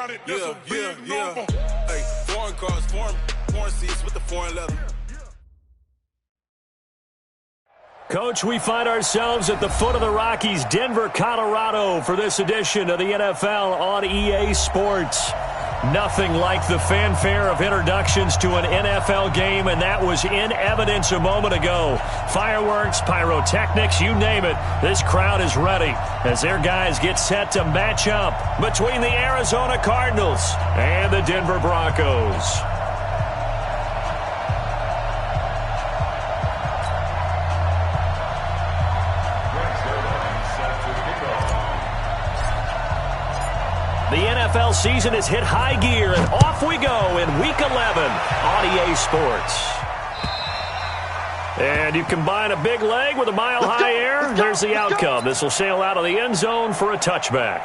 Hey, foreign cars, foreign seats with the foreign leather. Coach, we find ourselves at the foot of the Rockies, Denver, Colorado, for this edition of the NFL on EA Sports. Nothing like the fanfare of introductions to an NFL game, and that was in evidence a moment ago. Fireworks, pyrotechnics, you name it. This crowd is ready as their guys get set to match up between the Arizona Cardinals and the Denver Broncos. The NFL season has hit high gear, and off we go in Week 11 on EA Sports. And you combine a big leg with a mile-high air, there's the outcome. This will sail out of the end zone for a touchback.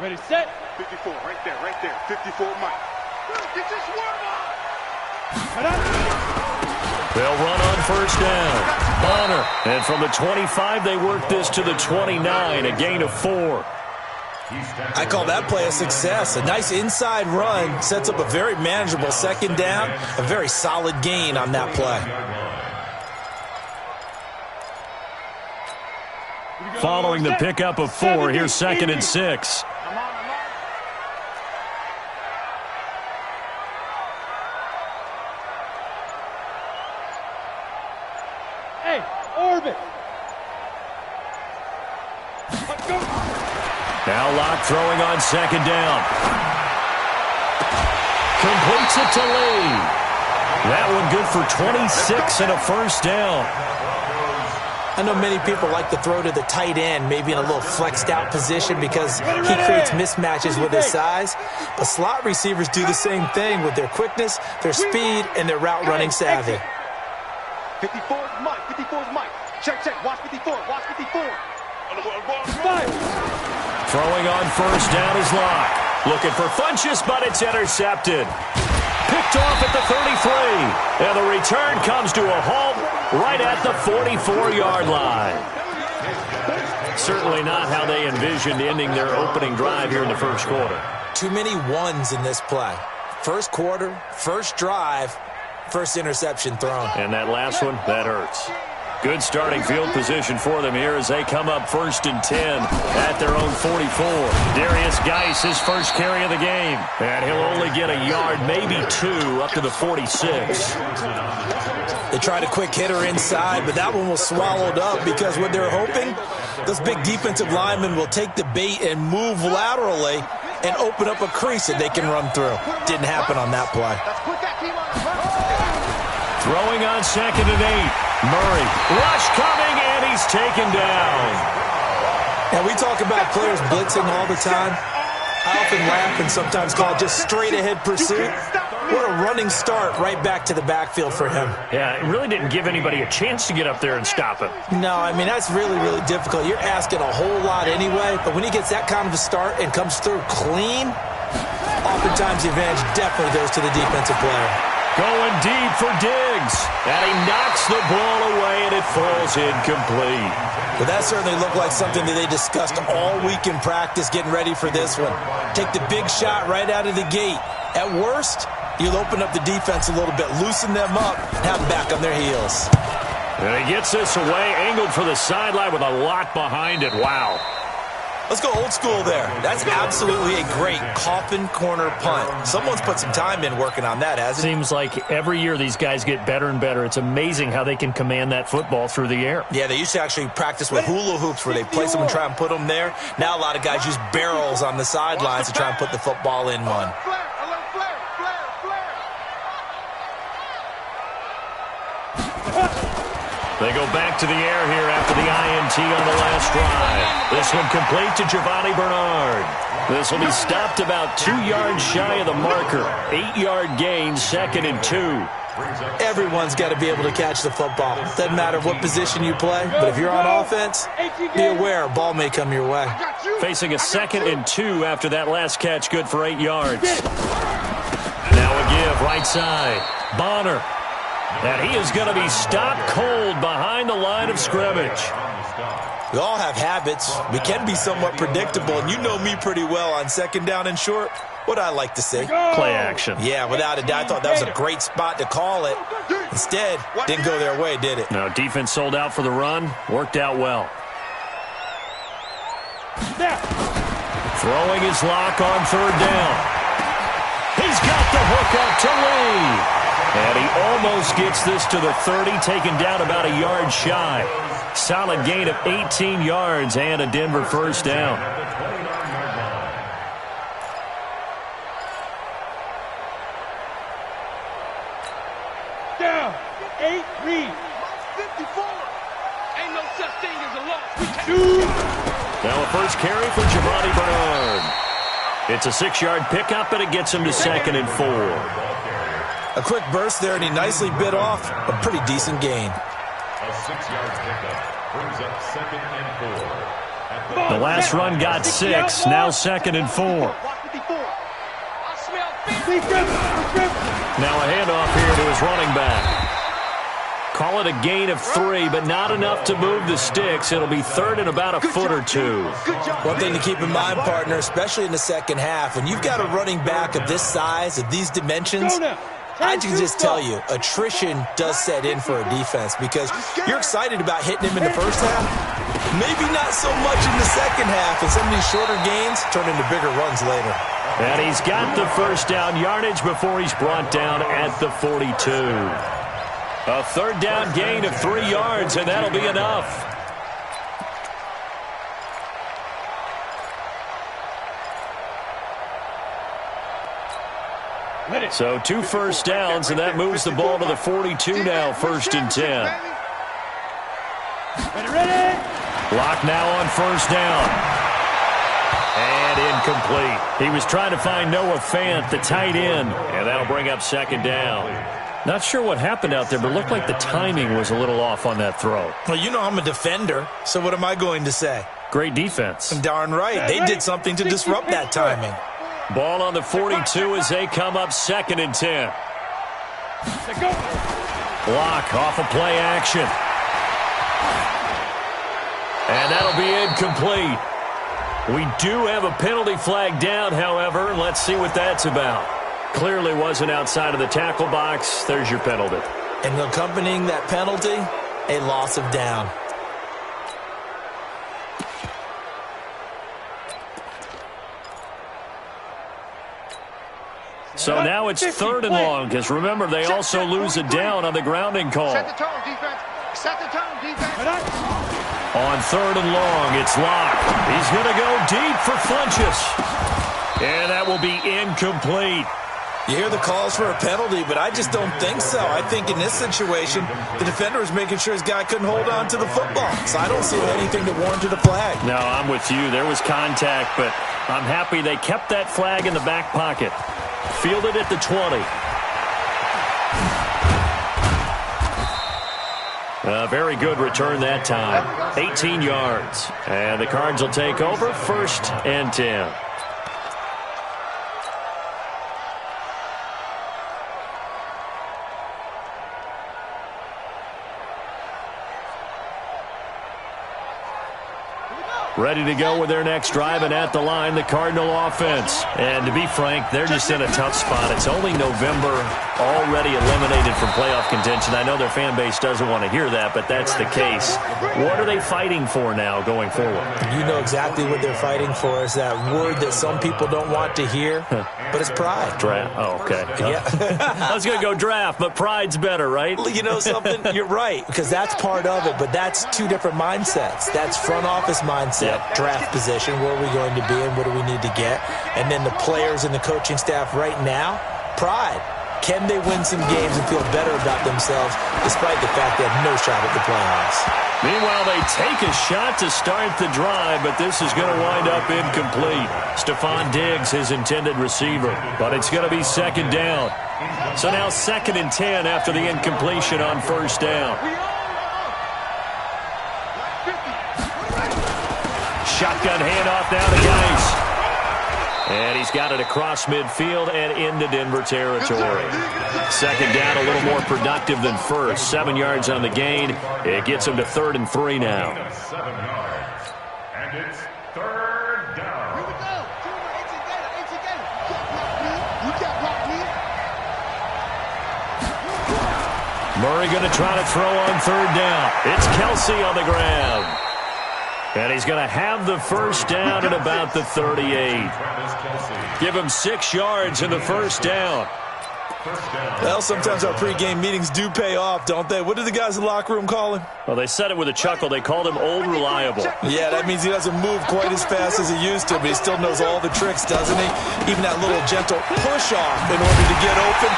Ready, set. 54, right there. 54, Mike. Get this worm on! They'll run on first down. Bonner. And from the 25, they work this to the 29, a gain of 4. I call that play a success. A nice inside run sets up a very manageable second down, a very solid gain on that play. Following the pickup of 4, here's 2nd and 6. Now Locke throwing on 2nd down. Completes it to Lee. That one good for 26 and a first down. I know many people like to throw to the tight end, maybe in a little flexed out position because he creates mismatches with his size. But slot receivers do the same thing with their quickness, their speed, and their route running savvy. 54 is Mike. 54 is Mike. Check. Watch 54. Watch 54. Throwing on first down is Locke. Looking for Funchess, but it's intercepted. Picked off at the 33. And the return comes to a halt right at the 44-yard line. Certainly not how they envisioned ending their opening drive here in the first quarter. Too many ones in this play. First quarter, first drive, first interception thrown. And that last one, that hurts. Good starting field position for them here as they come up 1st and 10 at their own 44. Darius Geis, his first carry of the game. And he'll only get a yard, maybe 2, up to the 46. They tried a quick hitter inside, but that one was swallowed up because what they're hoping, those big defensive linemen will take the bait and move laterally and open up a crease that they can run through. Didn't happen on that play. Throwing on 2nd and 8. Murray, rush coming, and he's taken down. Now, we talk about players blitzing all the time. I often laugh and sometimes call it just straight-ahead pursuit. What a running start right back to the backfield for him. Yeah, it really didn't give anybody a chance to get up there and stop him. No, I mean, that's really, really difficult. You're asking a whole lot anyway, but when he gets that kind of a start and comes through clean, oftentimes the advantage definitely goes to the defensive player. Going deep for Diggs. And he knocks the ball away, and it falls incomplete. Well, that certainly looked like something that they discussed all week in practice getting ready for this one. Take the big shot right out of the gate. At worst, you'll open up the defense a little bit, loosen them up, and have them back on their heels. And he gets this away, angled for the sideline with a lot behind it. Wow. Let's go old school there. That's absolutely a great coffin corner punt. Someone's put some time in working on that, hasn't it? Seems like every year these guys get better and better. It's amazing how they can command that football through the air. Yeah, they used to actually practice with hula hoops where they place them and try and put them there. Now a lot of guys use barrels on the sidelines to try and put the football in one. They go back to the air here after the INT on the last drive. This one complete to Giovanni Bernard. This will be stopped about 2 yards shy of the marker. 8-yard gain, 2nd and 2. Everyone's got to be able to catch the football. Doesn't matter what position you play, but if you're on offense, be aware a ball may come your way. Facing a 2nd and 2 after that last catch, good for 8 yards. a give right side. Bonner. And he is going to be stopped cold behind the line of scrimmage. We all have habits. We can be somewhat predictable, and you know me pretty well on second down and short. What I like to say. Play action. Yeah, without a doubt. I thought that was a great spot to call it. Instead, didn't go their way, did it? No, defense sold out for the run. Worked out well. Throwing his lock on third down. He's got the hook up to Lee. And he almost gets this to the 30, taken down about a yard shy. Solid gain of 18 yards and a Denver first down. Down. 8 read. 54. Ain't no such thing as a loss. Now a first carry for Giovanni Bernard. It's a 6-yard pickup, and it gets him to 2nd and 4. A quick burst there, and he nicely bit off a pretty decent gain. A 6-yard pickup brings up 2nd and 4. The last run got 6, now 2nd and 4. Now a handoff here to his running back. Call it a gain of 3, but not enough to move the sticks. It'll be 3rd and about a foot or 2. One thing to keep in mind, partner, especially in the second half, when you've got a running back of this size, of these dimensions, I can just tell you, attrition does set in for a defense because you're excited about hitting him in the first half. Maybe not so much in the second half, and some of these shorter gains turn into bigger runs later. And he's got the first down yardage before he's brought down at the 42. A third down gain of 3 yards, and that'll be enough. So 2 first downs, and that moves the ball to the 42 now, 1st and 10. Lock now on first down. And incomplete. He was trying to find Noah Fant, the tight end, and that'll bring up 2nd down. Not sure what happened out there, but it looked like the timing was a little off on that throw. Well, you know I'm a defender, so what am I going to say? Great defense. Darn right. They did something to disrupt that timing. Ball on the 42 as they come up 2nd and 10. Block off of play action. And that'll be incomplete. We do have a penalty flag down, however. Let's see what that's about. Clearly wasn't outside of the tackle box. There's your penalty. And accompanying that penalty, a loss of down. So now it's 3rd and long, because remember, they also lose a down on the grounding call. Set the tone, defense. Set the tone, defense. On 3rd and long, it's locked. He's going to go deep for Funchess. And that will be incomplete. You hear the calls for a penalty, but I just don't think so. I think in this situation, the defender is making sure his guy couldn't hold on to the football. So I don't see anything that warranted a flag. No, I'm with you. There was contact, but I'm happy they kept that flag in the back pocket. Fielded at the 20. A very good return that time. 18 yards. And the Cards will take over 1st and 10. Ready to go with their next drive, and at the line, the Cardinal offense. And to be frank, they're just in a tough spot. It's only November, already eliminated from playoff contention. I know their fan base doesn't want to hear that, but that's the case. What are they fighting for now going forward? You know exactly what they're fighting for. Is that word that some people don't want to hear, but it's pride. Draft. Oh, okay. Yeah. I was going to go draft, but pride's better, right? You know something? You're right, because that's part of it, but that's 2 different mindsets. That's front office mindset, draft position, where are we going to be and what do we need to get? And then the players and the coaching staff right now, pride. Can they win some games and feel better about themselves despite the fact they have no shot at the playoffs? Meanwhile, they take a shot to start the drive, but this is going to wind up incomplete. Stephon Diggs, his intended receiver, but it's going to be 2nd down. So now 2nd and 10 after the incompletion on 1st down. Shotgun handoff now to Geis. And he's got it across midfield and into Denver territory. Second down, a little more productive than first. 7 yards on the gain. It gets him to 3rd and 3 now. 7 yards. And it's 3rd down. Here we go. It's again. You can't block me. Murray going to try to throw on 3rd down. It's Kelsey on the grab. And he's going to have the first down at about the 38. Give him 6 yards in the first down. Well, sometimes our pregame meetings do pay off, don't they? What did the guys in the locker room call him? Well, they said it with a chuckle. They called him Old Reliable. Yeah, that means he doesn't move quite as fast as he used to, but he still knows all the tricks, doesn't he? Even that little gentle push-off in order to get open,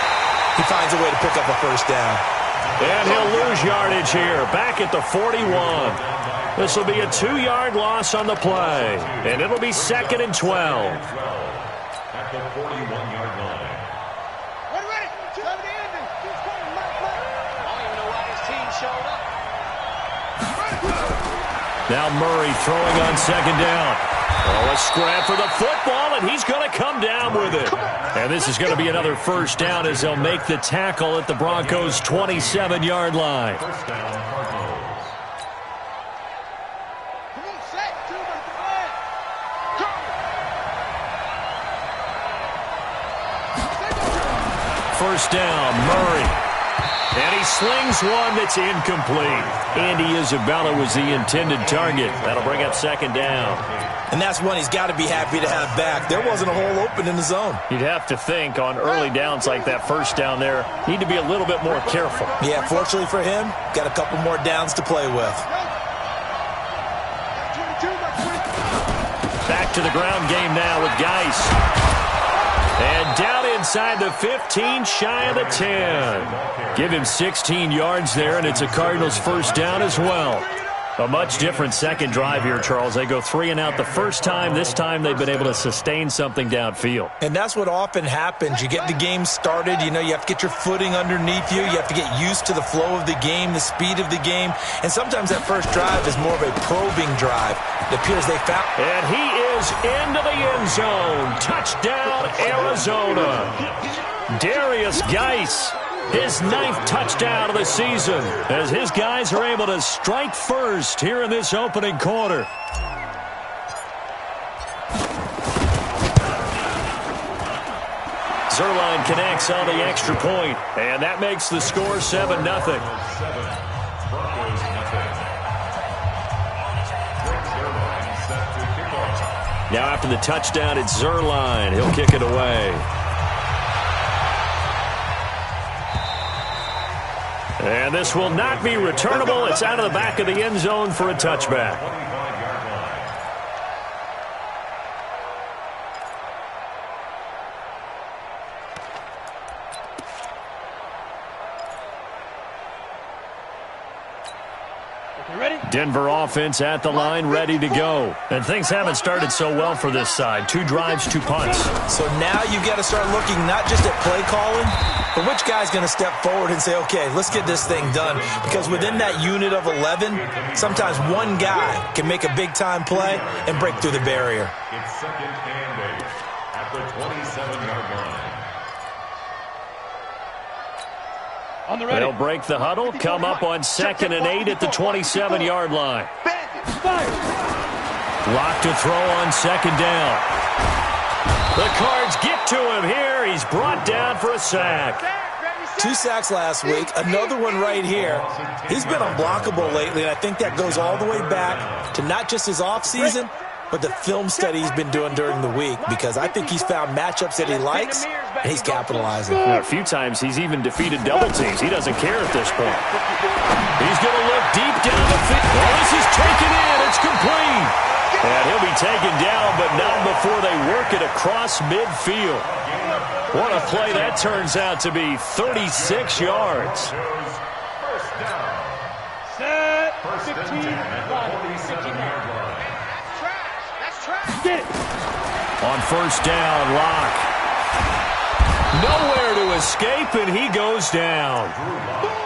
he finds a way to pick up a first down. And he'll lose yardage here, back at the 41. This will be a 2-yard loss on the play, and it'll be 2nd and 12. At the 41-yard line. Ready. I don't even know why this team showed up. Now Murray throwing on 2nd down. Oh, a scrap for the football, and he's going to come down with it. And this is going to be another first down as they'll make the tackle at the Broncos' 27-yard line. First down, Cardinals. Come on, set. 2 by 5. First down, Murray. And he slings one that's incomplete. Andy Isabella was the intended target. That'll bring up 2nd down. And that's one he's got to be happy to have back. There wasn't a hole open in the zone. You'd have to think on early downs like that first down there, need to be a little bit more careful. Yeah, fortunately for him, got a couple more downs to play with. Back to the ground game now with Geis. And down inside the 15, shy of the 10. Give him 16 yards there, and it's a Cardinals first down as well. A much different second drive here, Charles. They go 3 and out the first time. This time they've been able to sustain something downfield. And that's what often happens. You get the game started. You know, you have to get your footing underneath you. You have to get used to the flow of the game, the speed of the game. And sometimes that first drive is more of a probing drive. It appears they found. And he is into the end zone. Touchdown, Arizona. Darius Geis. His 9th touchdown of the season as his guys are able to strike first here in this opening quarter. Zerline connects on the extra point, and that makes the score 7-0. Now after the touchdown, it's Zerline. He'll kick it away. And this will not be returnable. It's out of the back of the end zone for a touchback. Denver offense at the line, ready to go. And things haven't started so well for this side. 2 drives, 2 punts. So now you've got to start looking not just at play calling, but which guy's going to step forward and say, okay, let's get this thing done. Because within that unit of 11, sometimes one guy can make a big-time play and break through the barrier. It's 2nd and 8 at the 27-yard line. They'll break the huddle, come up on 2nd and 8 at the 27-yard line. Lock to throw on 2nd down. The Cards get to him here. He's brought down for a sack. 2 sacks last week, another one right here. He's been unblockable lately, and I think that goes all the way back to not just his offseason, but the film study he's been doing during the week, because I think he's found matchups that he likes, and he's capitalizing. A few times he's even defeated double teams. He doesn't care at this point. He's going to look deep down the field. Oh, this is taken in. It's complete. And he'll be taken down, but not before they work it across midfield. What a play that turns out to be. 36 yards. First down. Set. First and 10 at the 47-yard line. That's trash. Get it. On first down, Locke. Nowhere to escape, and he goes down.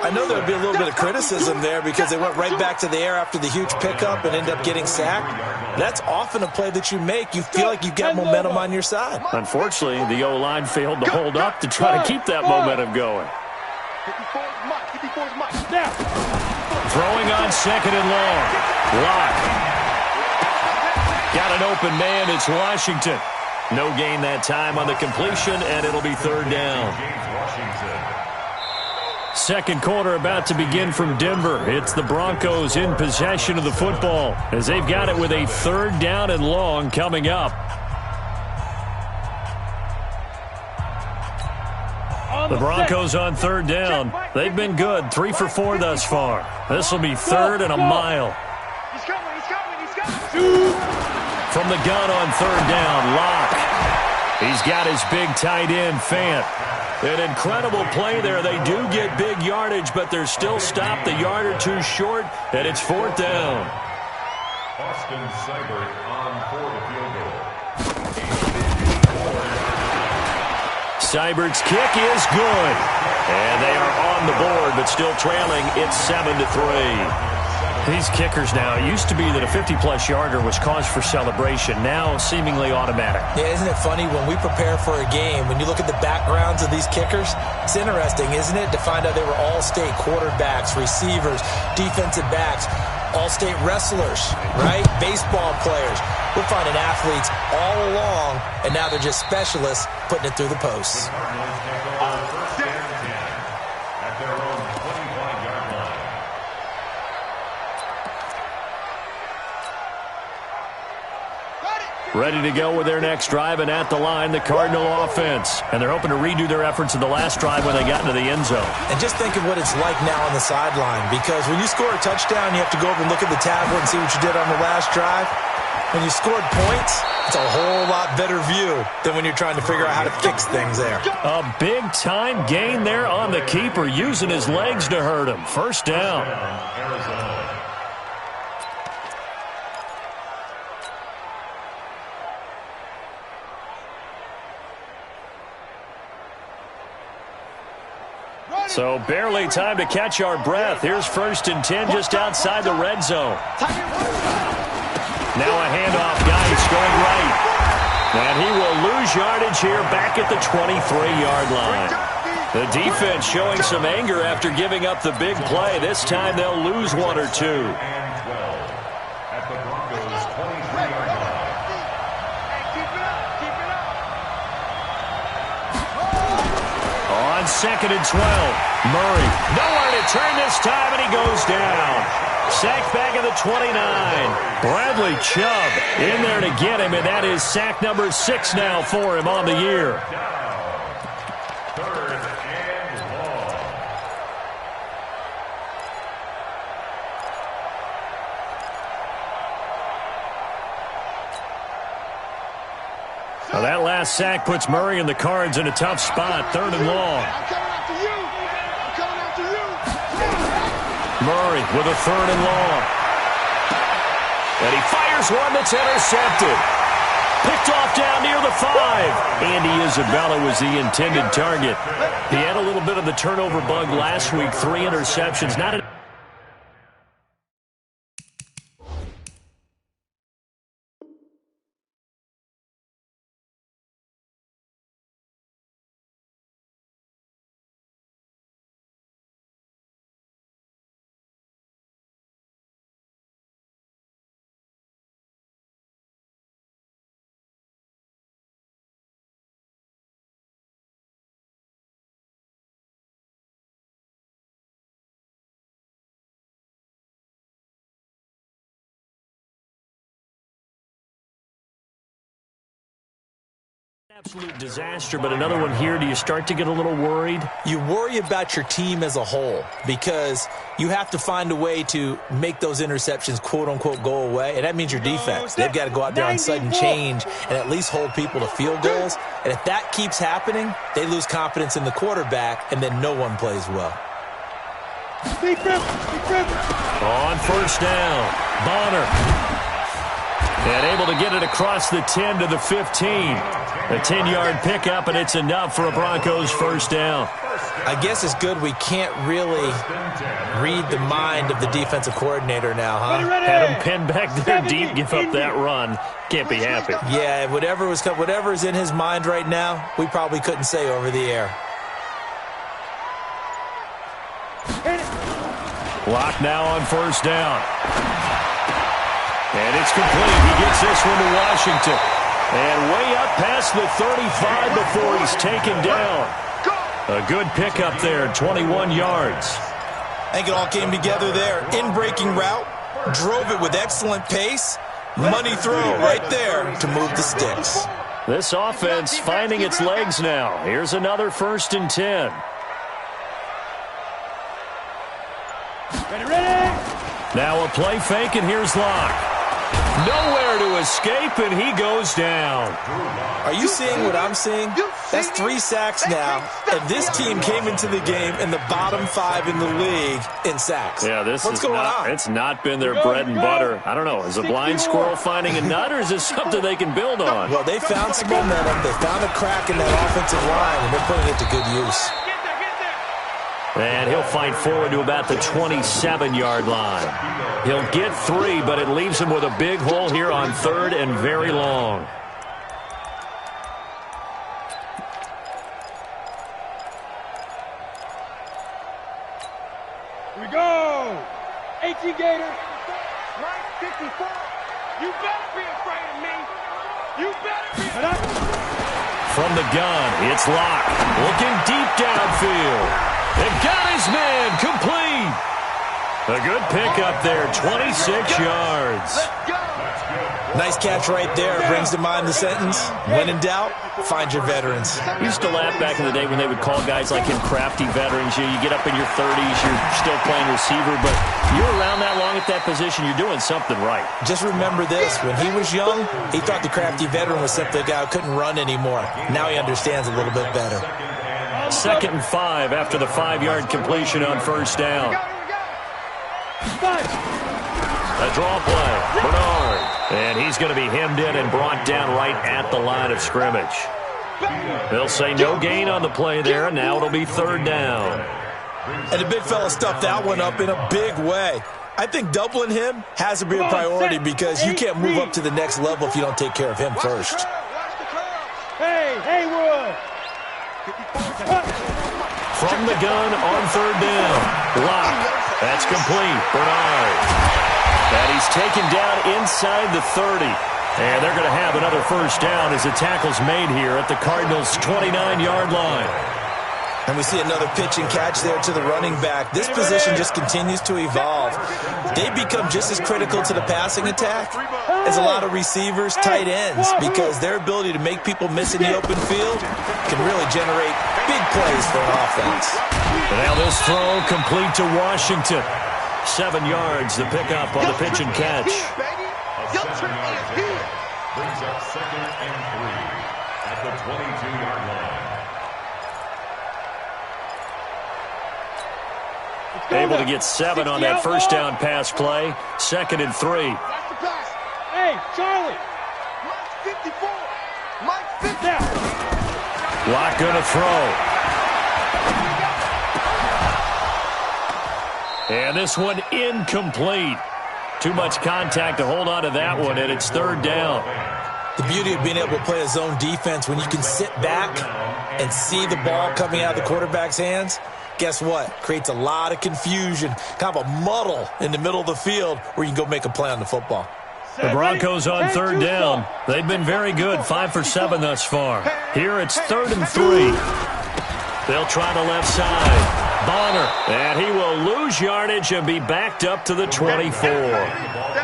I know there would be a little bit of criticism there because they went right back to the air after the huge pickup and ended up getting sacked. That's often a play that you make. You feel like you've got momentum on your side. Unfortunately, the O-line failed to hold up to try to keep that momentum going. Throwing on second and long. Lock. Got an open man. It's Washington. No gain that time on the completion, and it'll be third down. Second quarter about to begin from Denver. It's the Broncos in possession of the football as they've got it with a third down and long coming up. The Broncos on third down. They've been good, 3 for 4 thus far. This will be third and a mile. He's coming. From the gun on third down, Locke. He's got his big tight end, Fant. An incredible play there. They do get big yardage, but they're still stopped a yard or two short, and it's fourth down. Austin Seibert on for the field goal. Seibert's kick is good. And they are on the board, but still trailing. It's 7-3. These kickers now, it used to be that a 50-plus yarder was cause for celebration. Now, seemingly automatic. Yeah, isn't it funny when we prepare for a game, when you look at the backgrounds of these kickers, it's interesting, isn't it, to find out they were all-state quarterbacks, receivers, defensive backs, all-state wrestlers, right? Baseball players. We're finding athletes all along, and now they're just specialists putting it through the posts. Ready to go with their next drive, and at the line, the Cardinal offense. And they're hoping to redo their efforts in the last drive when they got into the end zone. And just think of what it's like now on the sideline, because when you score a touchdown, you have to go over and look at the tablet and see what you did on the last drive. When you scored points, it's a whole lot better view than when you're trying to figure out how to fix things there. A big-time gain there on the keeper, using his legs to hurt him. First down. Arizona. So barely time to catch our breath. Here's 1st and 10 just outside the red zone. Now a handoff, Geis going right. And he will lose yardage here back at the 23-yard line. The defense showing some anger after giving up the big play. This time they'll lose 1 or 2. At the Broncos' 23-yard line. On 2nd and 12, Murray. Nowhere to turn this time, and he goes down. Sacked back at the 29. Bradley Chubb in there to get him, and that is sack number 6 now for him on the year. Third and long. Now that last sack puts Murray and the Cards in a tough spot. 3rd and long. Murray with a 3rd and long. And he fires one that's intercepted. Picked off down near the 5. Andy Isabella was the intended target. He had a little bit of the turnover bug last week. 3 interceptions. Not an absolute disaster, but another one here. Do you start to get a little worried? You worry about your team as a whole because you have to find a way to make those interceptions, quote-unquote, go away, and that means your defense. They've got to go out there on sudden change and at least hold people to field goals, and if that keeps happening, they lose confidence in the quarterback, and then no one plays well. On first down, Bonner. And able to get it across the 10 to the 15. A 10-yard pickup, and it's enough for a Broncos first down. I guess it's good we can't really read the mind of the defensive coordinator now, huh? Had him pinned back there deep, give up that run. Can't be happy. Yeah, whatever's in his mind right now, we probably couldn't say over the air. Clock now on first down. And it's complete. He gets this one to Washington. And way up past the 35 before he's taken down. A good pickup there, 21 yards. I think it all came together there. In-breaking route, drove it with excellent pace. Money throw right there to move the sticks. This offense finding its legs now. Here's another 1st and 10. Now a play fake, and here's Locke. Nowhere to escape, and he goes down. Are you seeing what I'm seeing? That's 3 sacks now, and this team came into the game in the bottom 5 in the league in sacks. Yeah, What's going on? It's not been their bread and butter. I don't know. Is a blind squirrel finding a nut, or is this something they can build on? Well, they found some momentum. They found a crack in that offensive line, and they're putting it to good use. And he'll fight forward to about the 27-yard line. He'll get 3, but it leaves him with a big hole here on 3rd and very long. Here we go. 18 Gator. Right 54. You better be afraid of me. You better be. From the gun, it's Locke. Looking deep downfield. They've got his man complete. A good pickup there, 26 yards. Nice catch right there. Brings to mind the sentence, when in doubt, find your veterans. We used to laugh back in the day when they would call guys like him crafty veterans. You get up in your 30s, you're still playing receiver, but you're around that long at that position, you're doing something right. Just remember this. When he was young, he thought the crafty veteran was simply a guy who couldn't run anymore. Now he understands a little bit better. 2nd and 5 after the 5-yard completion on first down. A draw play, Bernard. And he's going to be hemmed in and brought down right at the line of scrimmage. They'll say no gain on the play there, and now it'll be 3rd down. And the big fella stuffed that one up in a big way. I think doubling him has to be a priority because you can't move up to the next level if you don't take care of him first. Hey, Haywood. From the gun on 3rd down. Locke. That's complete. Bernard. And he's taken down inside the 30. And they're going to have another first down as the tackle's made here at the Cardinals' 29-yard line. And we see another pitch and catch there to the running back. This position just continues to evolve. They become just as critical to the passing attack as a lot of receivers, tight ends, because their ability to make people miss in the open field can really generate big plays for an offense. Now this throw complete to Washington. 7 yards, the pickup on the pitch and catch. Brings up 2nd and 3 at the 22-yard line. Able to get 7 on that first down pass play. 2nd and 3. Hey, Charlie. Mike 54. Mike 50. Locke going to throw. And this one incomplete. Too much contact to hold on to that one, and it's 3rd down. The beauty of being able to play a zone defense when you can sit back and see the ball coming out of the quarterback's hands, guess what? Creates a lot of confusion, kind of a muddle in the middle of the field where you can go make a play on the football. The Broncos on 3rd down. They've been very good, 5 for 7 thus far. Here it's 3rd and 3. They'll try the left side. Bonner, and he will lose yardage and be backed up to the 24.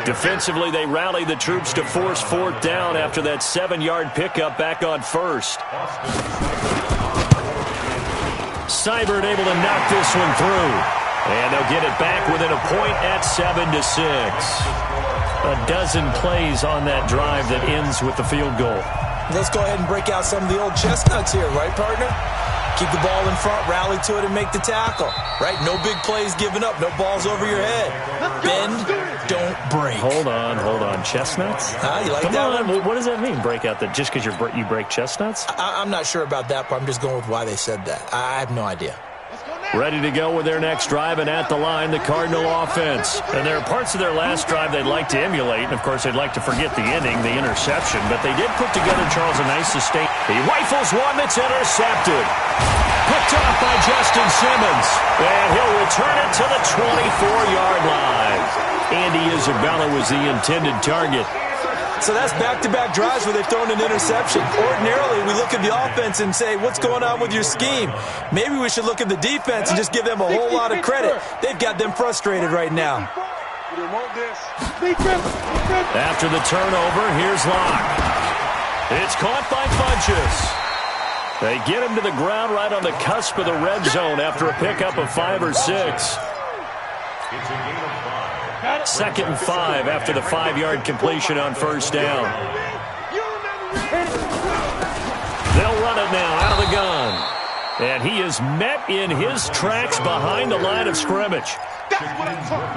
Defensively, they rally the troops to force 4th down after that 7-yard pickup back on 1st. Seibert able to knock this one through. And they'll get it back within a point at 7-6. A dozen plays on that drive that ends with the field goal. Let's go ahead and break out some of the old chestnuts here, right, partner? Keep the ball in front, rally to it, and make the tackle. Right? No big plays given up. No balls over your head. Bend, don't break. Hold on. Chestnuts? You like Come that on. one? What does that mean, break out? Just because you break chestnuts? I'm not sure about that, but I'm just going with why they said that. I have no idea. Ready to go with their next drive, and at the line, the Cardinal offense. And there are parts of their last drive they'd like to emulate, and, of course, they'd like to forget the ending, the interception. But they did put together, Charles, a nice sustain. He rifles one that's intercepted. Picked off by Justin Simmons. And he'll return it to the 24-yard line. Andy Isabella was the intended target. So that's back-to-back drives where they've thrown an interception. Ordinarily, we look at the offense and say, what's going on with your scheme? Maybe we should look at the defense and just give them a whole lot of credit. They've got them frustrated right now. After the turnover, here's Locke. It's caught by Funchess. They get him to the ground right on the cusp of the red zone after a pickup of 5 or 6. It's a gain of 5. 2nd and 5 after the 5-yard completion on first down. They'll run it now out of the gun. And he is met in his tracks behind the line of scrimmage.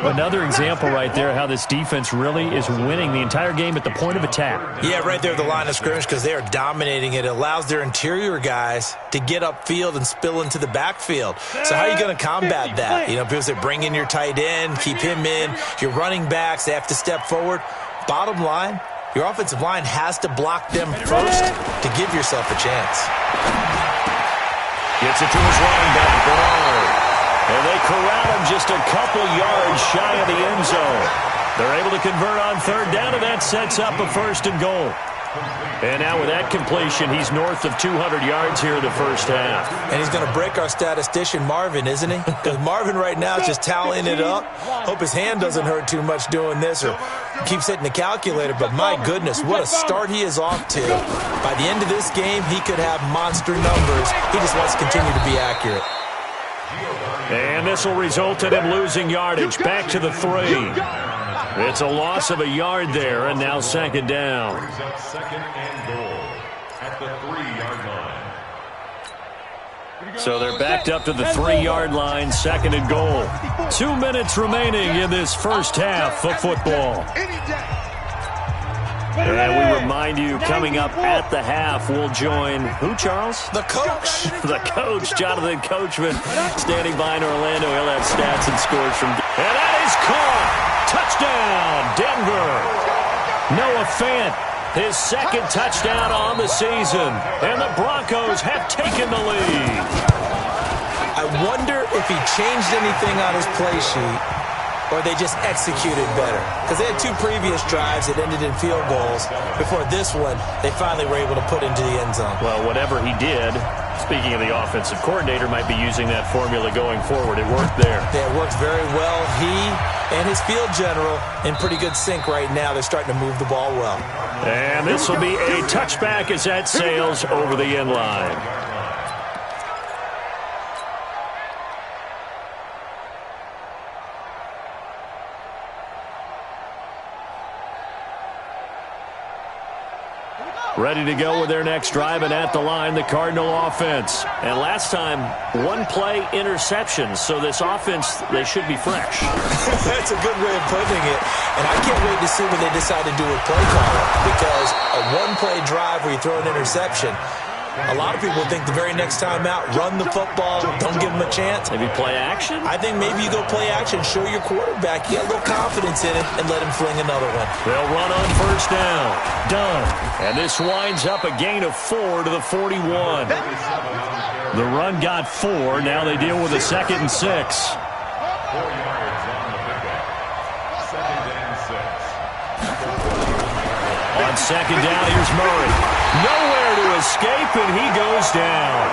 Another example right there how this defense really is winning the entire game at the point of attack. Yeah, right there at the line of scrimmage because they are dominating it. It allows their interior guys to get upfield and spill into the backfield. So how are you going to combat that? You know, people say bring in your tight end, keep him in. Your running backs, they have to step forward. Bottom line, your offensive line has to block them first to give yourself a chance. Gets it to his running back, Bernard. And they corral him just a couple yards shy of the end zone. They're able to convert on 3rd down, and that sets up a 1st and goal. And now with that completion, he's north of 200 yards here in the first half. And he's going to break our statistician, Marvin, isn't he? Because Marvin right now is just tallying it up. Hope his hand doesn't hurt too much doing this or keeps hitting the calculator. But my goodness, what a start he is off to. By the end of this game, he could have monster numbers. He just wants to continue to be accurate. And this will result in him losing yardage back to the 3. It's a loss of a yard there, and now 2nd down. Brings up 2nd and goal at the 3-yard line. So they're backed up to the 3-yard line, 2nd and goal. 2 minutes remaining in this first half of football. And we remind you, coming up at the half, we'll join who, Charles? The coach. The coach, Jonathan Coachman, standing by in Orlando. He'll have stats and scores from... And that is caught! Touchdown, Denver! Noah Fant, his 2nd touchdown on the season. And the Broncos have taken the lead. I wonder if he changed anything on his play sheet or they just executed better. Because they had 2 previous drives that ended in field goals. Before this one, they finally were able to put into the end zone. Well, whatever he did, speaking of the offensive coordinator, might be using that formula going forward. It worked there. Yeah, it worked very well. He and his field general in pretty good sync right now. They're starting to move the ball well. And this will be a touchback as that sails over the end line. Ready to go with their next drive, and at the line, the Cardinal offense. And last time, 1-play interceptions. So this offense, they should be fresh. That's a good way of putting it. And I can't wait to see what they decide to do with play calling. Because a 1-play drive where you throw an interception, a lot of people think the very next time out, run the football, don't give them a chance. Maybe play action? I think maybe you go play action, show your quarterback, get a little confidence in it, and let him fling another one. They'll run on first down. Done. And this winds up a gain of 4 to the 41. The run got 4. Now they deal with a 2nd and 6. 4 yards on the pickup. 2nd and 6. On 2nd down, here's Murray. Nowhere to escape, and he goes down.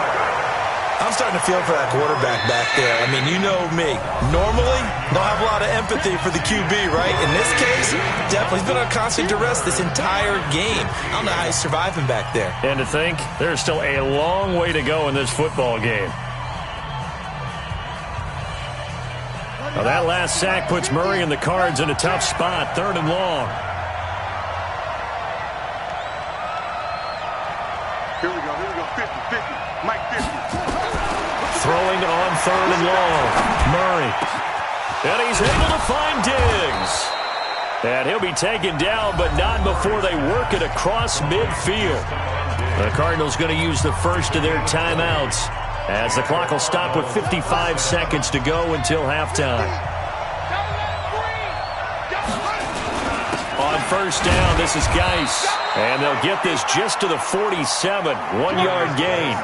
I'm starting to feel for that quarterback back there. I mean, you know me. Normally, don't have a lot of empathy for the QB, right? In this case, definitely. He's been on constant duress this entire game. I don't know how he's surviving back there. And to think, there's still a long way to go in this football game. Now that last sack puts Murray and the Cards in a tough spot, 3rd and long. Here we go, 50, Mike 50. Throwing on 3rd and long. Murray. And he's able to find Diggs. And he'll be taken down, but not before they work it across midfield. The Cardinals going to use the first of their timeouts, as the clock will stop with 55 seconds to go until halftime. On 1st down, this is Geis. And they'll get this just to the 47, 1-yard gain.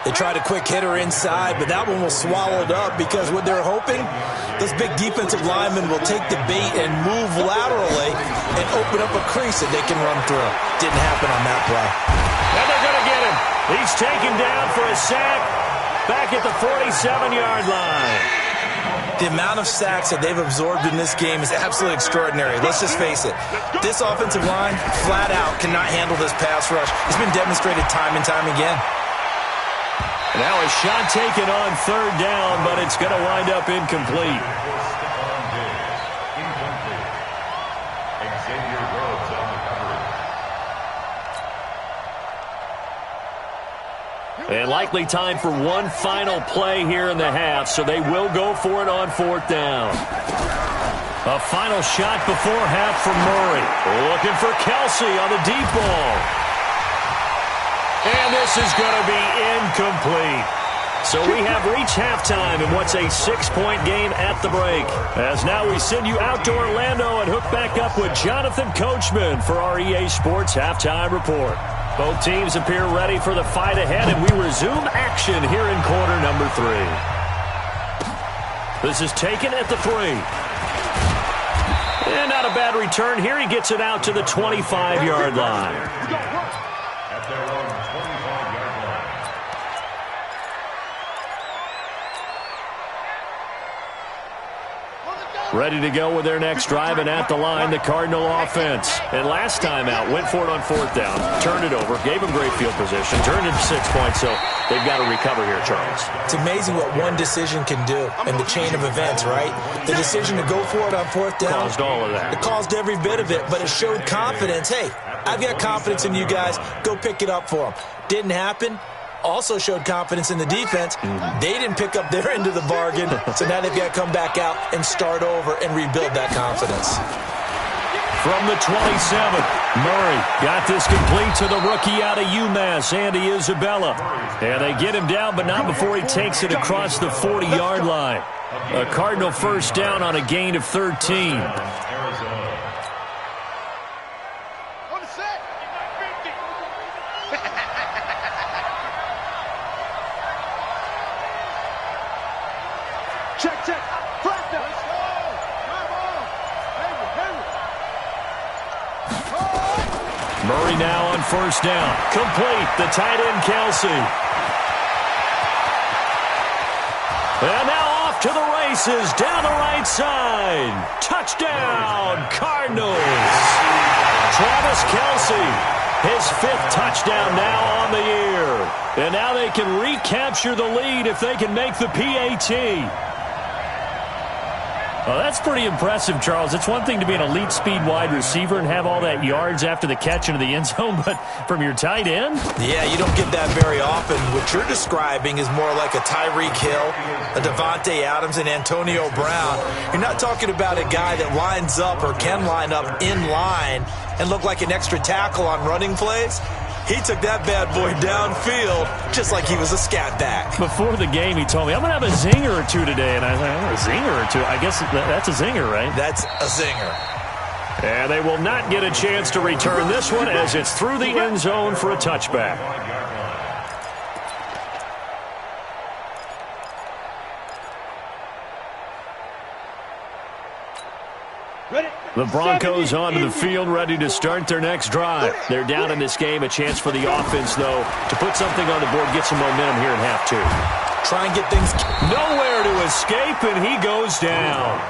They tried a quick hitter inside, but that one was swallowed up because what they're hoping, this big defensive lineman will take the bait and move laterally and open up a crease that they can run through. Didn't happen on that play. And they're going to get him. He's taken down for a sack back at the 47-yard line. The amount of sacks that they've absorbed in this game is absolutely extraordinary. Let's just face it. This offensive line, flat out, cannot handle this pass rush. It's been demonstrated time and time again. Now a shot taken on 3rd down, but it's going to wind up incomplete. And likely time for one final play here in the half, so they will go for it on 4th down. A final shot before half from Murray. Looking for Kelsey on the deep ball. And this is going to be incomplete. So we have reached halftime in what's a 6-point game at the break. As now we send you out to Orlando and hook back up with Jonathan Coachman for our EA Sports Halftime Report. Both teams appear ready for the fight ahead, and we resume action here in quarter number 3. This is taken at the 3. And not a bad return here. He gets it out to the 25-yard line. At their own 25-yard line. Ready to go with their next drive, and at the line, the Cardinal offense. And last time out, went for it on 4th down, turned it over, gave them great field position, turned it to 6 points, so they've got to recover here, Charles. It's amazing what one decision can do in the chain of events, right? The decision to go for it on 4th down. Caused all of that. It caused every bit of it, but it showed confidence. Hey, I've got confidence in you guys. Go pick it up for them. Didn't happen. Also showed confidence in the defense. They didn't pick up their end of the bargain, so now they've got to come back out and start over and rebuild that confidence. From the 27, Murray got this complete to the rookie out of UMass, Andy Isabella. And they get him down, but not before he takes it across the 40-yard line. A Cardinal 1st down on a gain of 13. Check. Flat down. Murray now on 1st down. Complete. The tight end, Kelsey. And now off to the races. Down the right side. Touchdown, Cardinals. Travis Kelsey. His 5th touchdown now on the year. And now they can recapture the lead if they can make the PAT. Well, that's pretty impressive, Charles. It's one thing to be an elite speed wide receiver and have all that yards after the catch into the end zone, but from your tight end? Yeah, you don't get that very often. What you're describing is more like a Tyreek Hill, a Devontae Adams, and Antonio Brown. You're not talking about a guy that lines up or can line up in line and look like an extra tackle on running plays. He took that bad boy downfield just like he was a scat back. Before the game, he told me, I'm going to have a zinger or two today. And I was like, a zinger or two? I guess that's a zinger, right? That's a zinger. And they will not get a chance to return this one as it's through the end zone for a touchback. The Broncos onto the field, ready to start their next drive. They're down in this game. A chance for the offense, though, to put something on the board, get some momentum here in half 2. Try and get things... Nowhere to escape, and he goes down.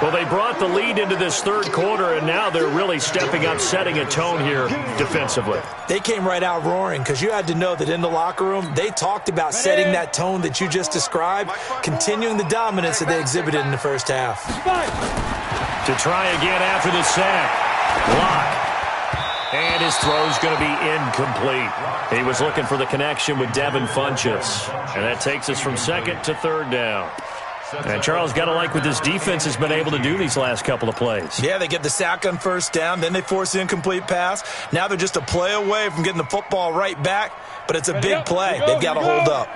Well, they brought the lead into this 3rd quarter, and now they're really stepping up, setting a tone here defensively. They came right out roaring because you had to know that in the locker room, they talked about setting that tone that you just described, continuing the dominance that they exhibited in the first half. To try again after the sack. Block. And his throw's going to be incomplete. He was looking for the connection with Devin Funchess. And that takes us from second to third down. And Charles, got to like what this defense has been able to do these last couple of plays. Yeah, they get the sack on first down, then they force the incomplete pass. Now they're just a play away from getting the football right back, but it's a big play. They've got to hold up.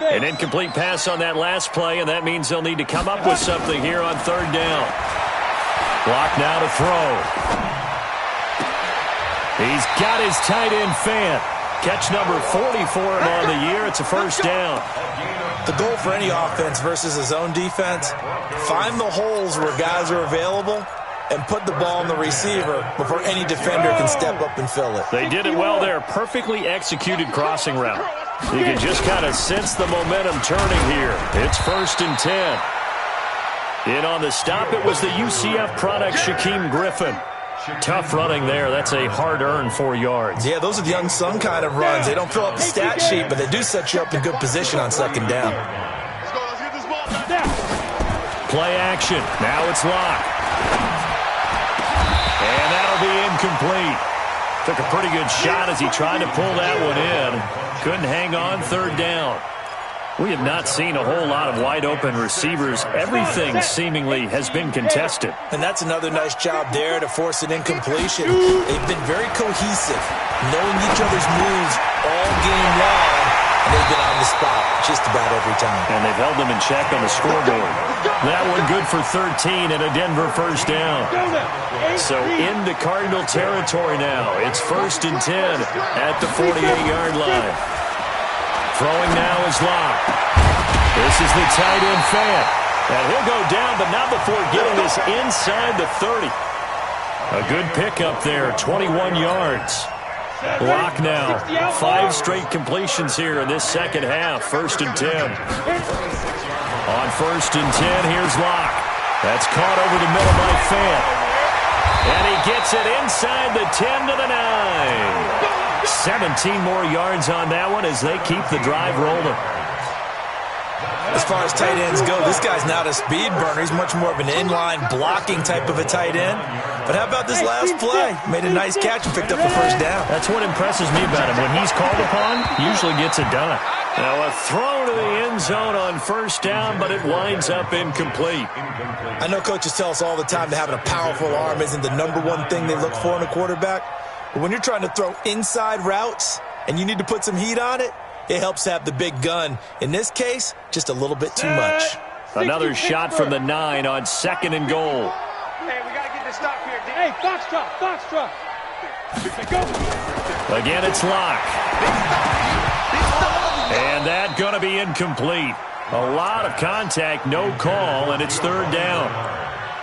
An incomplete pass on that last play, and that means they'll need to come up with something here on third down. Block now to throw. He's got his tight end Fant. Catch number 40 for him on the year. It's a first down. The goal for any offense versus his own defense, find the holes where guys are available and put the ball in the receiver before any defender can step up and fill it. They did it well there. Perfectly executed crossing route. You can just kind of sense the momentum turning here. It's 1st and 10. In on the stop, it was the UCF product, Shaquem Griffin. Tough running there. That's a hard-earned 4 yards. Yeah, those are the unsung kind of runs. They don't fill up the stat sheet, but they do set you up in good position on second down. Play action. Now it's locked. And that'll be incomplete. Took a pretty good shot as he tried to pull that one in. Couldn't hang on, third down. We have not seen a whole lot of wide-open receivers. Everything seemingly has been contested. And that's another nice job there to force an incompletion. They've been very cohesive, knowing each other's moves all game long, and they've been on the spot just about every time. And they've held them in check on the scoreboard. That one good for 13 and a Denver first down. So into Cardinal territory now. It's 1st and 10 at the 48-yard line. Throwing now is locked. This is the tight end Fant. And he'll go down, but not before getting this inside the 30. A good pickup there, 21 yards. Lock now. 5 straight completions here in this second half. 1st and 10. On 1st and 10, here's Lock. That's caught over the middle by Fant. And he gets it inside the 10 to the 9. 17 more yards on that one as they keep the drive rolling. As far as tight ends go, this guy's not a speed burner. He's much more of an inline blocking type of a tight end. But how about this last play? Made a nice catch and picked up the first down. That's what impresses me about him. When he's called upon, usually gets it done. Now a throw to the end zone on first down, but it winds up incomplete. I know coaches tell us all the time that having a powerful arm isn't the number one thing they look for in a quarterback. But when you're trying to throw inside routes and you need to put some heat on it, it helps to have the big gun. In this case, just a little bit too much. Another shot from the 9 on 2nd and goal. Hey, we got to get this stop here, D. Hey, Foxtrot. Again, it's Locke. And that going to be incomplete. A lot of contact, no call, and it's third down.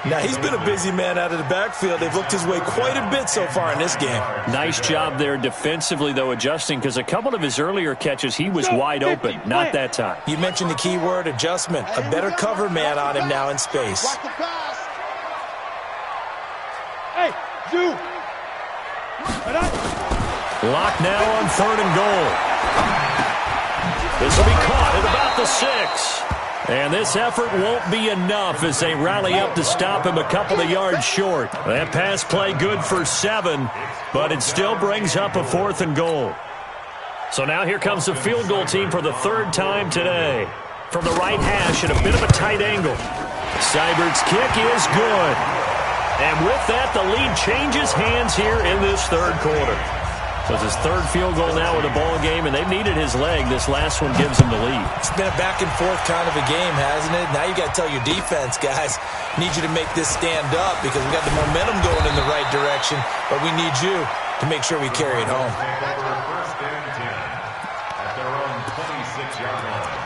Now, he's been a busy man out of the backfield. They've looked his way quite a bit so far in this game. Nice job there defensively, though, adjusting, because a couple of his earlier catches, he was wide open. Not that time. You mentioned the key word, adjustment. A better cover man on him now in space. Hey, you. Lock now on 3rd and goal. This will be caught at about the 6. And this effort won't be enough as they rally up to stop him a couple of yards short. That pass play good for 7, but it still brings up a 4th and goal. So now here comes the field goal team for the 3rd time today. From the right hash at a bit of a tight angle. Seibert's kick is good. And with that, the lead changes hands here in this 3rd quarter. So it's his 3rd field goal now with the ball game, and they've needed his leg. This last one gives him the lead. It's been a back-and-forth kind of a game, hasn't it? Now you got to tell your defense, guys, need you to make this stand up because we got the momentum going in the right direction, but we need you to make sure we carry it home. First and 10 at their own 26-yard line.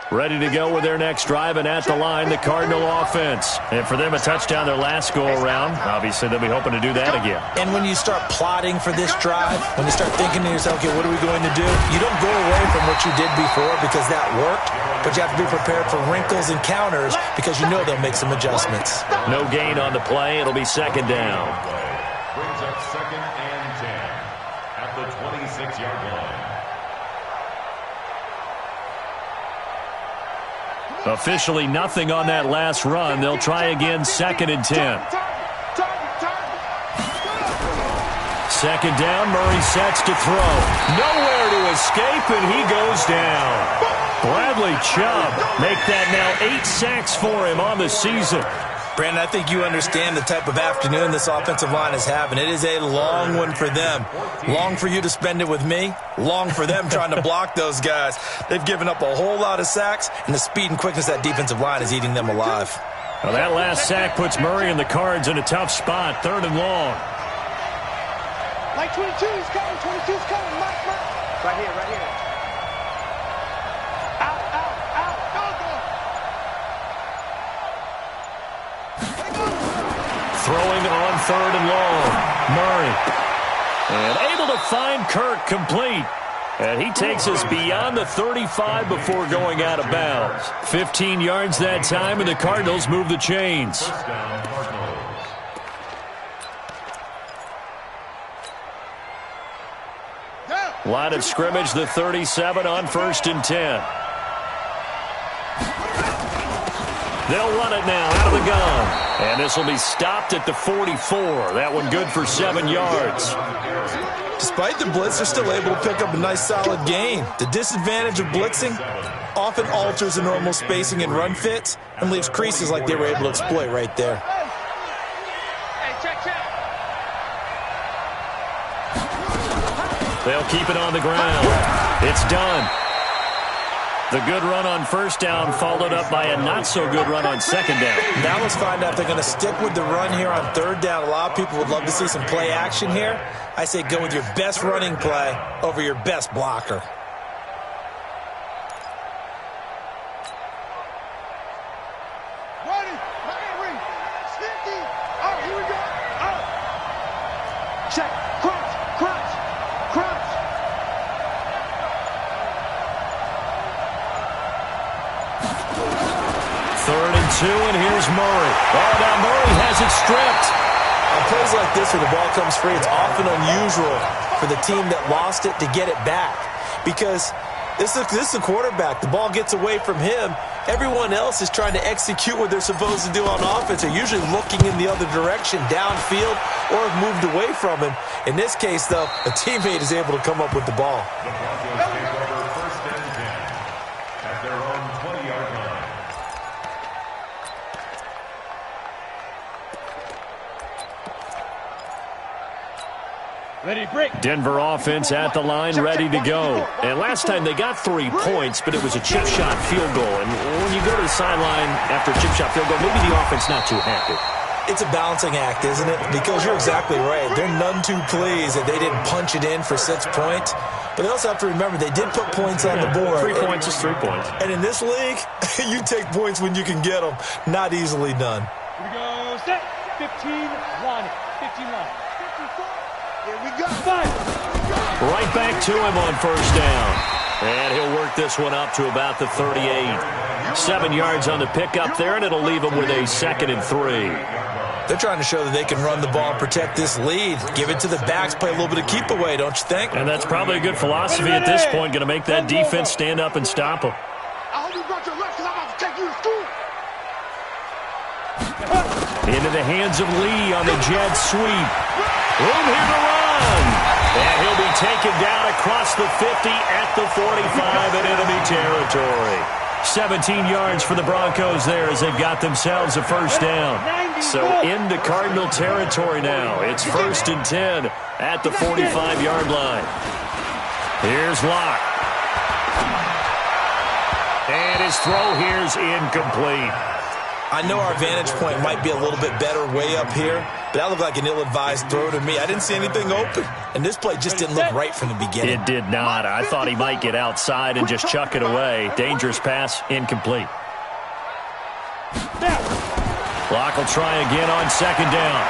Ready to go with their next drive, and at the line, the Cardinal offense. And for them, a touchdown their last go-around. Obviously, they'll be hoping to do that again. And when you start plotting for this drive, when you start thinking to yourself, okay, what are we going to do? You don't go away from what you did before because that worked, but you have to be prepared for wrinkles and counters because you know they'll make some adjustments. No gain on the play. It'll be 2nd down. Brings up 2nd and 10 at the 26-yard line. Officially nothing on that last run. They'll try again, 2nd and 10. Second down, Murray sets to throw. Nowhere to escape, and he goes down. Bradley Chubb make that now 8 sacks for him on the season. Brandon, I think you understand the type of afternoon this offensive line is having. It is a long one for them. Long for you to spend it with me. Long for them trying to block those guys. They've given up a whole lot of sacks, and the speed and quickness of that defensive line is eating them alive. Well, that last sack puts Murray and the Cards in a tough spot, 3rd and long. Like 22's coming, 22's coming, Mike. Right here. Out. Throwing on 3rd and long. Murray. And able to find Kirk complete. And he takes us beyond the 35 before going out of bounds. 15 yards that time, and the Cardinals move the chains. Line of scrimmage, the 37 on 1st and 10. They'll run it now out of the gun. And this will be stopped at the 44. That one good for 7 yards. Despite the blitz, they're still able to pick up a nice solid gain. The disadvantage of blitzing often alters the normal spacing and run fits and leaves creases like they were able to exploit right there. Hey, check. They'll keep it on the ground. It's done. The good run on 1st down followed up by a not-so-good run on 2nd down. Now let's find out if they're going to stick with the run here on 3rd down. A lot of people would love to see some play action here. I say go with your best running play over your best blocker. Ready, sneaky. All right, here we go. Check, crunch. 3rd and 2, and here's Murray. Oh, now Murray has it stripped. On plays like this where the ball comes free, it's often unusual for the team that lost it to get it back. Because this is a quarterback. The ball gets away from him. Everyone else is trying to execute what they're supposed to do on offense. They're usually looking in the other direction, downfield, or have moved away from him. In this case, though, a teammate is able to come up with the ball. The Broncos take over 1st and 10 at their own 20-yard line. Ready, break. Denver offense at the line, ready to go. And last time they got 3 points, but it was a chip shot field goal. And when you go to the sideline after a chip shot field goal, maybe the offense not too happy. It's a balancing act, isn't it? Because you're exactly right. They're none too pleased that they didn't punch it in for 6 points. But they also have to remember they did put points on the board. 3 points is 3 points. And in this league, you take points when you can get them. Not easily done. Here we go, set. 15 line. 15 line. 54. Here we go. 5. Right back to him on 1st down. And he'll work this one up to about the 38. 7 yards on the pickup there, and it'll leave him with a 2nd and 3. They're trying to show that they can run the ball and protect this lead. Give it to the backs, play a little bit of keep away, don't you think? And that's probably a good philosophy at this point, going to make that defense stand up and stop them. I hope you brought your lunch because I'm about to take you to school. Into the hands of Lee on the jet sweep. Room here to run. And he'll be taken down across the 50 at the 45 in enemy territory. 17 yards for the Broncos there as they've got themselves a 1st down. So into Cardinal territory now. It's 1st and 10 at the 45-yard line. Here's Locke. And his throw here's incomplete. I know our vantage point might be a little bit better way up here, but that looked like an ill-advised throw to me. I didn't see anything open, and this play just didn't look right from the beginning. It did not. I thought he might get outside and just chuck it away. Dangerous pass, incomplete. Locke will try again on 2nd down.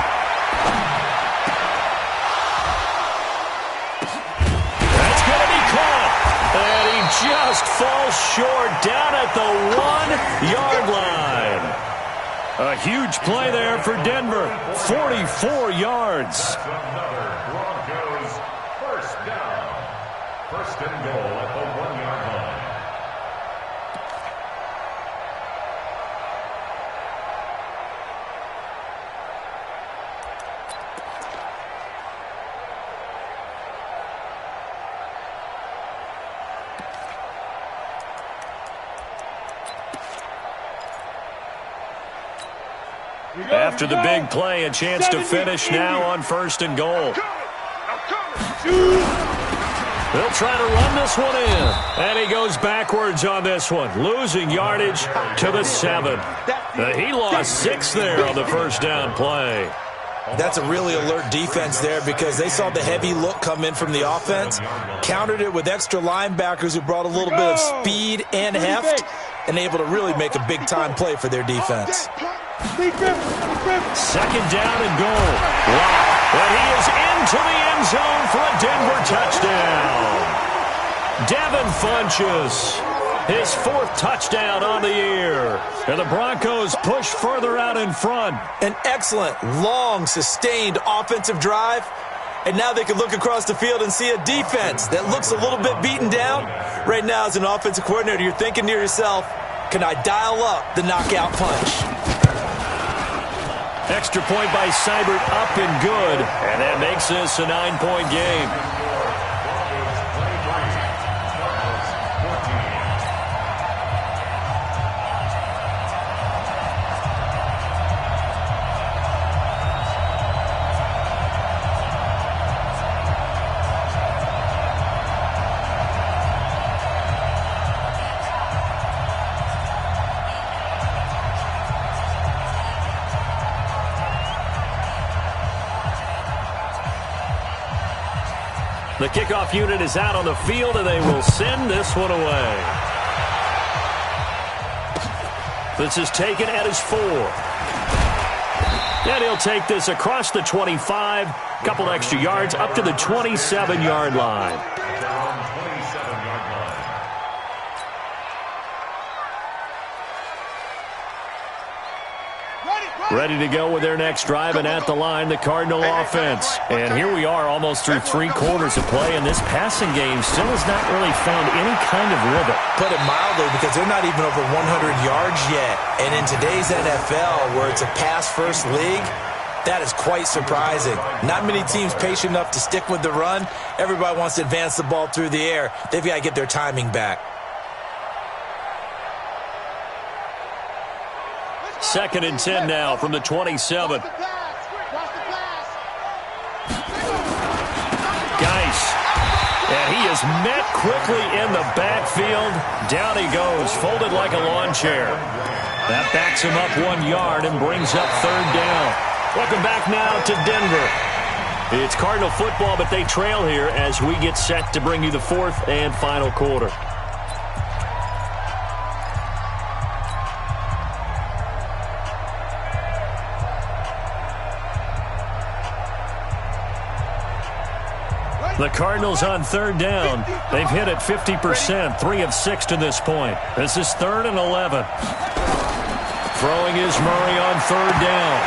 That's going to be caught. And he just falls short down at the 1-yard line. A huge play there for Denver. 44 yards. That's another Broncos 1st down. 1st and goal at the 1-yard line. After the big play, a chance to finish now on 1st and goal. They'll try to run this one in. And he goes backwards on this one, losing yardage to the 7. He lost 6 there on the first down play. That's a really alert defense there because they saw the heavy look come in from the offense, countered it with extra linebackers who brought a little bit of speed and heft, and able to really make a big-time play for their defense. 2nd down and goal. Wow. But he is into the end zone for a Denver touchdown. Devin Funchess, his 4th touchdown on the year. And the Broncos push further out in front. An excellent, long, sustained offensive drive. And now they can look across the field and see a defense that looks a little bit beaten down. Right now, as an offensive coordinator, you're thinking to yourself, can I dial up the knockout punch? Extra point by Seibert, up and good. And that makes this a 9-point game. The kickoff unit is out on the field, and they will send this one away. This is taken at his 4. And he'll take this across the 25, couple extra yards, up to the 27-yard line. Ready to go with their next drive, and at the line, the Cardinal offense. And here we are almost through 3 quarters of play, and this passing game still has not really found any kind of rhythm. Put it mildly, because they're not even over 100 yards yet. And in today's NFL, where it's a pass-first league, that is quite surprising. Not many teams patient enough to stick with the run. Everybody wants to advance the ball through the air. They've got to get their timing back. 2nd and 10 now from the 27. Geis. And he is met quickly in the backfield. Down he goes, folded like a lawn chair. That backs him up 1 yard and brings up 3rd down. Welcome back now to Denver. It's Cardinal football, but they trail here as we get set to bring you the 4th and final quarter. The Cardinals on 3rd down. They've hit it 50%, 3 of 6 to this point. This is 3rd and 11. Throwing is Murray on 3rd down.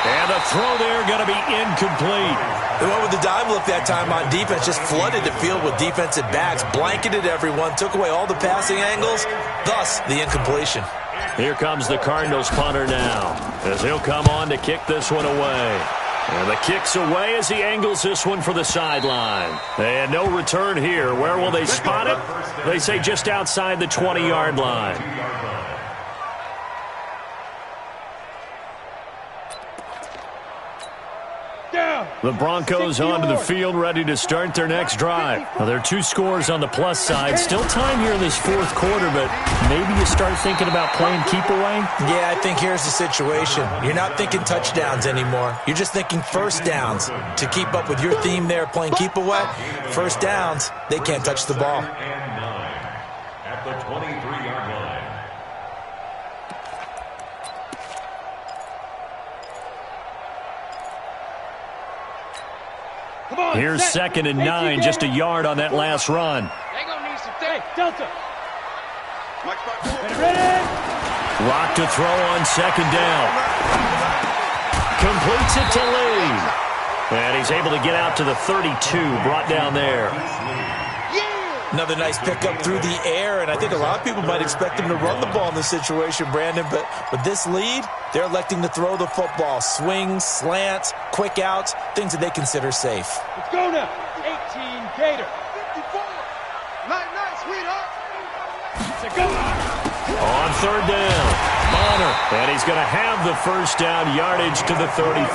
And the throw there going to be incomplete. They went with the dime look that time on defense, just flooded the field with defensive backs, blanketed everyone, took away all the passing angles, thus the incompletion. Here comes the Cardinals punter now, as he'll come on to kick this one away. And the kick's away as he angles this one for the sideline. And no return here. Where will they spot it? They say just outside the 20-yard line. The Broncos onto the field, ready to start their next drive. Now, there are 2 scores on the plus side. Still time here in this 4th quarter, but maybe you start thinking about playing keep away? Yeah, I think here's the situation. You're not thinking touchdowns anymore. You're just thinking first downs. To keep up with your theme there, playing keep away, first downs, they can't touch the ball. And 9 at the 23-yard line. Here's 2nd and 9, just a yard on that last run. They're going to need some things. Delta. Rock to throw on 2nd down. Completes it to Lee. And he's able to get out to the 32, brought down there. Another nice pickup through the air, and I think a lot of people might expect them to run the ball in this situation, Brandon, but with this lead, they're electing to throw the football. Swings, slants, quick outs, things that they consider safe. Let's go now. 18 Gator. 54. Night, sweetheart. On 3rd down, Bonner, and he's going to have the first down, yardage to the 35.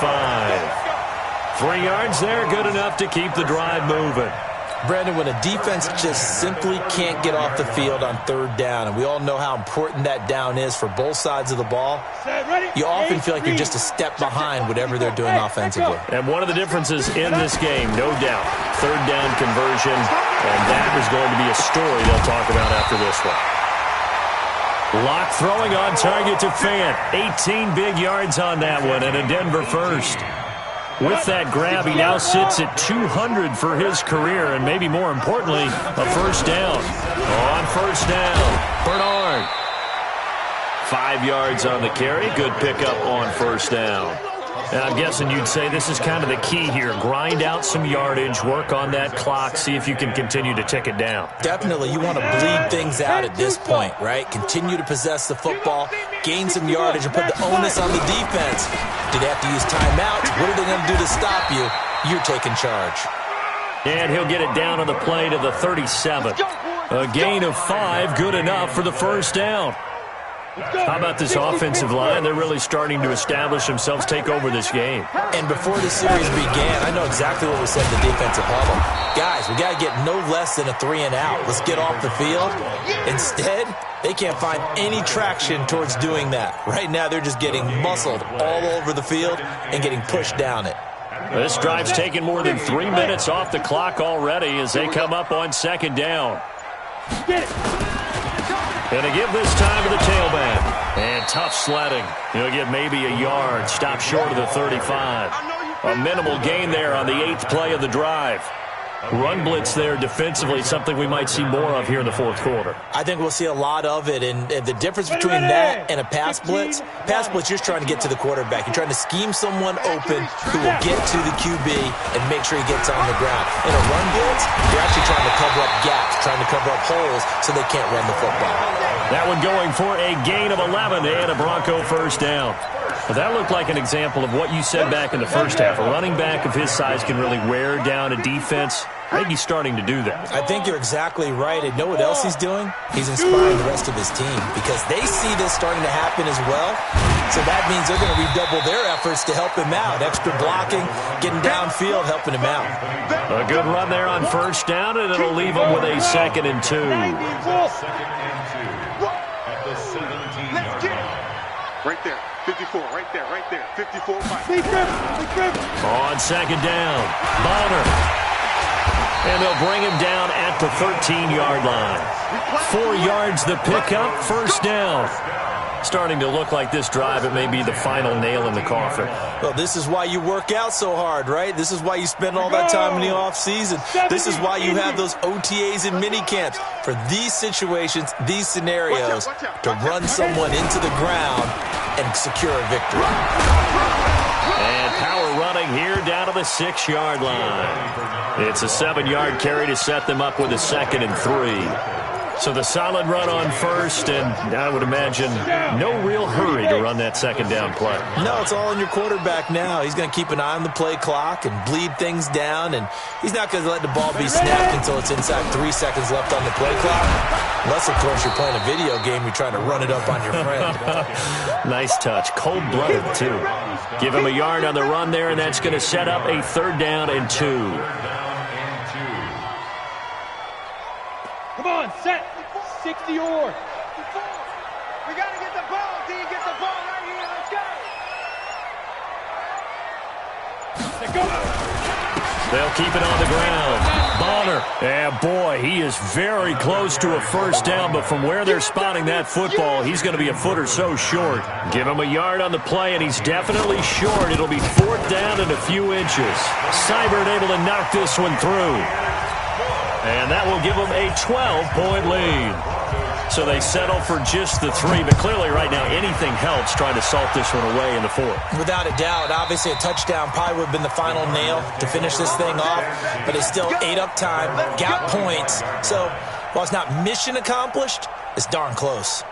3 yards there, good enough to keep the drive moving. Brandon, when a defense just simply can't get off the field on third down, and we all know how important that down is for both sides of the ball, you often feel like you're just a step behind whatever they're doing offensively. And one of the differences in this game, no doubt, third down conversion, and that is going to be a story they'll talk about after this one. Locke throwing on target to Fant. 18 big yards on that one, and a Denver first. With that grab, he now sits at 200 for his career, and maybe more importantly, a first down. On first down, Bernard. 5 yards on the carry. Good pickup on first down. And I'm guessing you'd say this is kind of the key here. Grind out some yardage, work on that clock, see if you can continue to tick it down. Definitely. You want to bleed things out at this point, right? Continue to possess the football, gain some yardage, and put the onus on the defense. Do they have to use timeouts? What are they going to do to stop you? You're taking charge. And he'll get it down on the play to the 37. A gain of 5, good enough for the first down. How about this offensive line? They're really starting to establish themselves, take over this game. And before the series began, I know exactly what we said in the defensive huddle. Guys, we got to get no less than a 3-and-out. Let's get off the field. Instead, they can't find any traction towards doing that. Right now, they're just getting muscled all over the field and getting pushed down it. This drive's taken more than 3 minutes off the clock already as they come up on second down. Get it. Going to give this time to the tailback. And tough sledding. He'll get maybe a yard. Stop short of the 35. A minimal gain there on the 8th play of the drive. Run blitz there defensively, something we might see more of here in the fourth quarter. I think we'll see a lot of it, and the difference between that and a pass blitz, you're just trying to get to the quarterback. You're trying to scheme someone open who will get to the QB and make sure he gets on the ground. In a run blitz, you're actually trying to cover up gaps, trying to cover up holes so they can't run the football. That one going for a gain of 11 and a Bronco first down. Well, that looked like an example of what you said back in the first half. A running back of his size can really wear down a defense. I think he's starting to do that. I think you're exactly right. And know what else he's doing? He's inspiring the rest of his team because they see this starting to happen as well. So that means they're going to redouble their efforts to help him out. Extra blocking, getting downfield, helping him out. A good run there on first down, and it'll leave him with a 2nd and 2. 2nd and 2 at the 17-yard line. Right there. 54, right there, 54. On second down, Bonner. And they'll bring him down at the 13-yard line. 4 yards the pickup, first down. Starting to look like this drive, it may be the final nail in the coffin. Well, this is why you work out so hard, right? This is why you spend all that time in the offseason. This is why you have those OTAs and mini camps. For these situations, these scenarios, to run someone into the ground and secure a victory. And power running here down to the 6-yard line. It's a 7-yard carry to set them up with a 2nd and 3. So the solid run on first, and I would imagine no real hurry to run that second down play. No, it's all in your quarterback now. He's going to keep an eye on the play clock and bleed things down, and he's not going to let the ball be snapped until it's inside 3 seconds left on the play clock. Unless, of course, you're playing a video game, you're trying to run it up on your friend. Nice touch. Cold-blooded, too. Give him a yard on the run there, and that's going to set up a 3rd down and 2. Come on, set. 60 or. We got to get the ball, D. Get the ball right here. Let's go. They'll keep it on the ground. Bonner. And boy, he is very close to a first down, but from where they're spotting that football, he's going to be a foot or so short. Give him a yard on the play, and he's definitely short. It'll be 4th down and a few inches. Seibert able to knock this one through. And that will give them a 12-point lead. So they settle for just the 3, but clearly right now anything helps trying to salt this one away in the 4th. Without a doubt, obviously a touchdown probably would have been the final nail to finish this thing off, but they still ate up time, got points. So while it's not mission accomplished, it's darn close.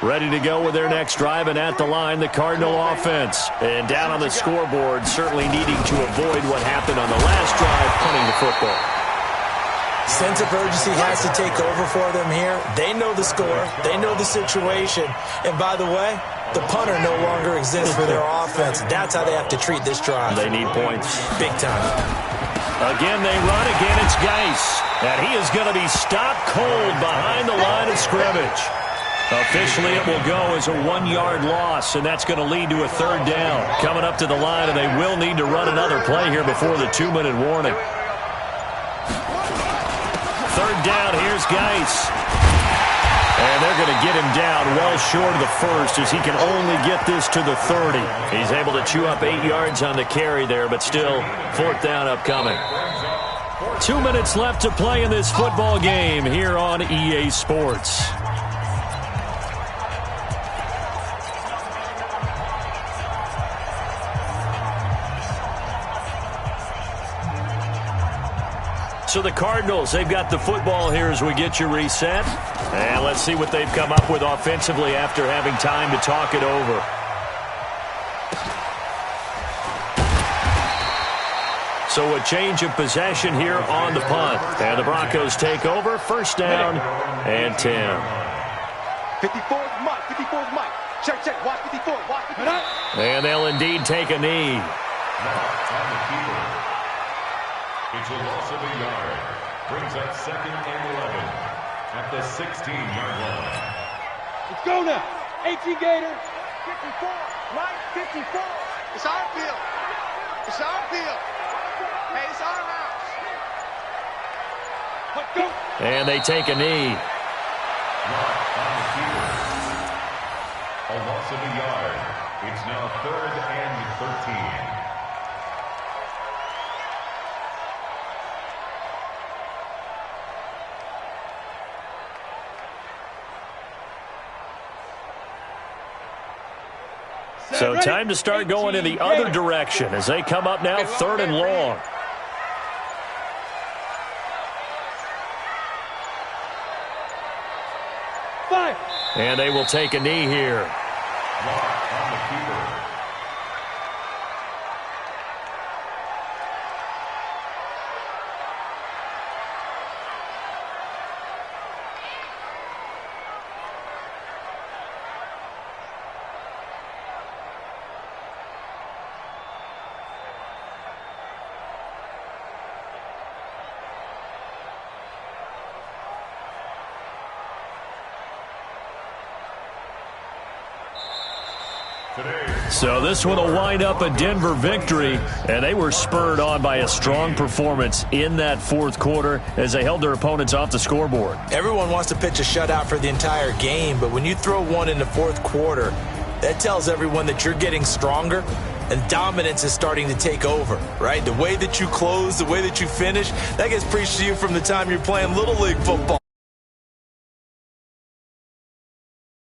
Ready to go with their next drive, and at the line, the Cardinal offense. And down on the scoreboard, certainly needing to avoid what happened on the last drive, punting the football. Sense of urgency has to take over for them here. They know the score. They know the situation. And by the way, the punter no longer exists for their offense. That's how they have to treat this drive. They need points. Big time. Again, they run. Again, it's Geis. And he is going to be stopped cold behind the line of scrimmage. Officially, it will go as a 1-yard loss, and that's going to lead to a 3rd down. Coming up to the line, and they will need to run another play here before the 2-minute warning. 3rd down, here's Geis. And they're going to get him down well short of the first as he can only get this to the 30. He's able to chew up 8 yards on the carry there, but still 4th down upcoming. 2 minutes left to play in this football game here on EA Sports. So the Cardinals, they've got the football here as we get you reset. And let's see what they've come up with offensively after having time to talk it over. So a change of possession here on the punt. And the Broncos take over. 1st down and 10. 54 is Mike. 54 is Mike. Check, check. Watch 54. Watch 54. And they'll indeed take a knee. It's a loss of a yard. Brings up 2nd and 11 at the 16-yard line. Let's go now. 18 Gator. 54. Mike, 54. It's our field. It's our field. Hey, it's our house. Let's go. And they take a knee. A loss of a yard. It's now 3rd and 13. So time to start going in the other direction as they come up now 3rd and long. And they will take a knee here. So this one will wind up a Denver victory, and they were spurred on by a strong performance in that 4th quarter as they held their opponents off the scoreboard. Everyone wants to pitch a shutout for the entire game, but when you throw one in the 4th quarter, that tells everyone that you're getting stronger and dominance is starting to take over, right? The way that you close, the way that you finish, that gets preached to you from the time you're playing Little League football.